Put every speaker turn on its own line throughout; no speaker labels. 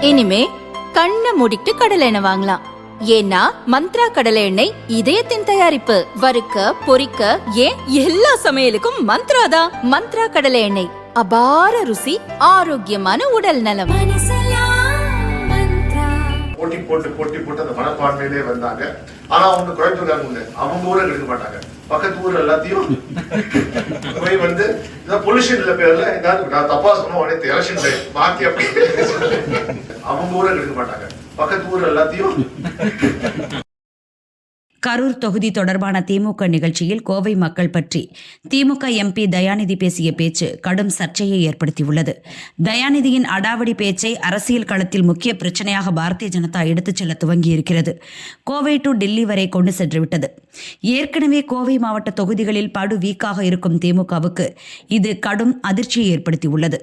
இனிமே கண்ணை மூடிட்டு கடலை எண்ணெய் வாங்கலாம். ஏன்னா மந்த்ரா கடலை எண்ணெய் இதயத்தின் தயாரிப்பு. வறுக்க பொரிக்க ஏன் எல்லா சமையலுக்கும் மந்த்ரா தான். மந்த்ரா கடலை எண்ணெய், அபார ருசி, ஆரோக்கியமான உடல் நலம்.
போட்டி போட்டு அந்த மனப்பான்மையிலே வந்தாங்க. ஆனா அவங்க கோயம்புத்தூர் உண்டு, அவங்க ஊரை எடுக்க மாட்டாங்க. பக்கத்து ஊர் எல்லாத்தையும் போய் வந்து பொல்யூஷன்ல பேர்ல ஏதாவது நான் தப்பா சொன்ன உடனே எலெக்ஷன் மாத்தி அப்படி அவங்க ஊரை எடுக்க மாட்டாங்க. பக்கத்து ஊர் எல்லாத்தையும்.
கரூர் தொகுதி தொடர்பான திமுக நிகழ்ச்சியில் கோவை மக்கள் பற்றி திமுக எம்பி தயாநிதி பேசிய பேச்சு கடும் சர்ச்சையை ஏற்படுத்தியுள்ளது. தயாநிதியின் அடாவடி பேச்சை அரசியல் களத்தில் முக்கிய பிரச்சனையாக பாரதிய ஜனதா எடுத்துச் செல்ல துவங்கியிருக்கிறது. கோவை டு டெல்லி வரை கொண்டு சென்றுவிட்டது. ஏற்கனவே கோவை மாவட்ட தொகுதிகளில் படு வீக்காக இருக்கும் திமுகவுக்கு இது கடும் அதிர்ச்சியை ஏற்படுத்தியுள்ளது.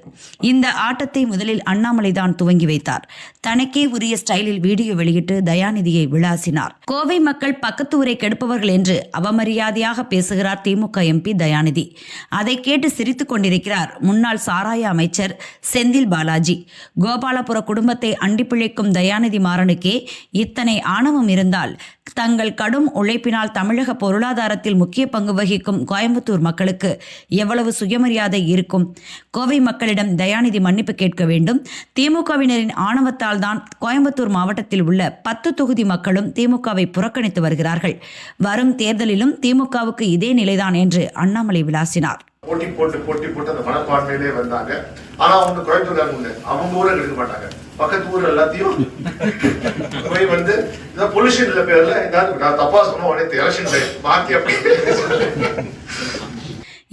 இந்த ஆட்டத்தை முதலில் அண்ணாமலைதான் துவங்கி வைத்தார். தனக்கே உரிய ஸ்டைலில் வீடியோ வெளியிட்டு தயாநிதியை விளாசினார். கோவை மக்கள் பக்கத்து ஊரை கெடுப்பவர்கள் என்று அவமரியாதையாக பேசுகிறார் திமுக எம்பி தயாநிதி. அதை கேட்டு சிரித்துக் கொண்டிருக்கிறார் முன்னாள் சாராய அமைச்சர் செந்தில் பாலாஜி. கோபாலபுர குடும்பத்தை அண்டி பிழைக்கும் தயாநிதி மாறனுக்கே இத்தனை ஆணவம் இருந்தால் தங்கள் கடும் உழைப்பினால் தமிழக பொருளாதாரத்தில் முக்கிய பங்கு வகிக்கும் கோயம்புத்தூர் மக்களுக்கு எவ்வளவு சுயமரியாதை இருக்கும்? கோவை மக்களிடம் தயாநிதி மன்னிப்பு கேட்க வேண்டும். திமுகவினரின் ஆணவத்தால் தான் கோயம்புத்தூர் மாவட்டத்தில் உள்ள 10 தொகுதி மக்களும் திமுகவை புறக்கணித்து வருகிறார்கள். வரும் தேர்தலிலும் திமுகவுக்கு இதே நிலைதான் என்று அண்ணாமலை விளாசினார்.
போட்டி போட்டு அந்த மனப்பான்மையிலே வந்தாங்க. ஆனா அவங்க கோயம்புத்தூர் உண்டு, அவங்க ஊரை எடுக்க மாட்டாங்க. பக்கத்து ஊர் எல்லாத்தையும் போய் வந்து பொல்யூஷன்ல பேர்ல ஏதாவது நான் தப்பா சொன்ன உடனே எலெக்ஷன் மாத்தி அப்படி.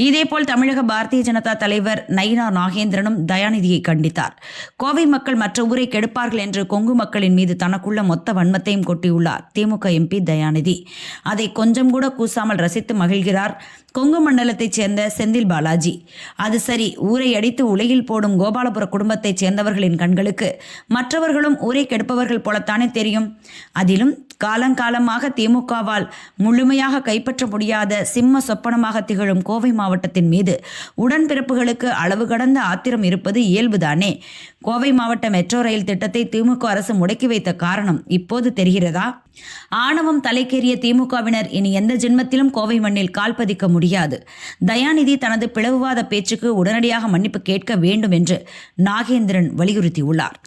இதேபோல் தமிழக பாரதிய ஜனதா தலைவர் நயினார் நாகேந்திரனும் தயாநிதியை கண்டித்தார். கோவை மக்கள் மற்ற ஊரை கெடுப்பார்கள் என்று கொங்கு மக்களின் மீது தனக்குள்ள மொத்த வன்மத்தையும் கொட்டியுள்ளார் திமுக எம்பி தயாநிதி. அதை கொஞ்சம் கூட கூசாமல் ரசித்து மகிழ்கிறார் கொங்கு மண்டலத்தைச் சேர்ந்த செந்தில் பாலாஜி. அது சரி, ஊரை அடித்து உலகில் போடும் கோபாலபுர குடும்பத்தைச் சேர்ந்தவர்களின் கண்களுக்கு மற்றவர்களும் ஊரை கெடுப்பவர்கள் போலத்தானே தெரியும். அதிலும் காலங்காலமாக திமுகவால் முழுமையாக கைப்பற்ற முடியாத சிம்ம சொப்பனமாக திகழும் கோவை மாவட்டத்தின் மீது உடன்பிறப்புகளுக்கு அளவு கடந்த ஆத்திரம் இருப்பது இயல்புதானே. கோவை மாவட்ட மெட்ரோ ரயில் திட்டத்தை திமுக அரசு முடக்கி வைத்த காரணம் இப்போது தெரிகிறதா? ஆணவம் தலைக்கேறிய திமுகவினர் இனி எந்த ஜென்மத்திலும் கோவை மண்ணில் கால் பதிக்க முடியாது. தயாநிதி தனது பிளவுவாத பேச்சுக்கு உடனடியாக மன்னிப்பு கேட்க வேண்டும் என்று நாகேந்திரன் வலியுறுத்தியுள்ளார்.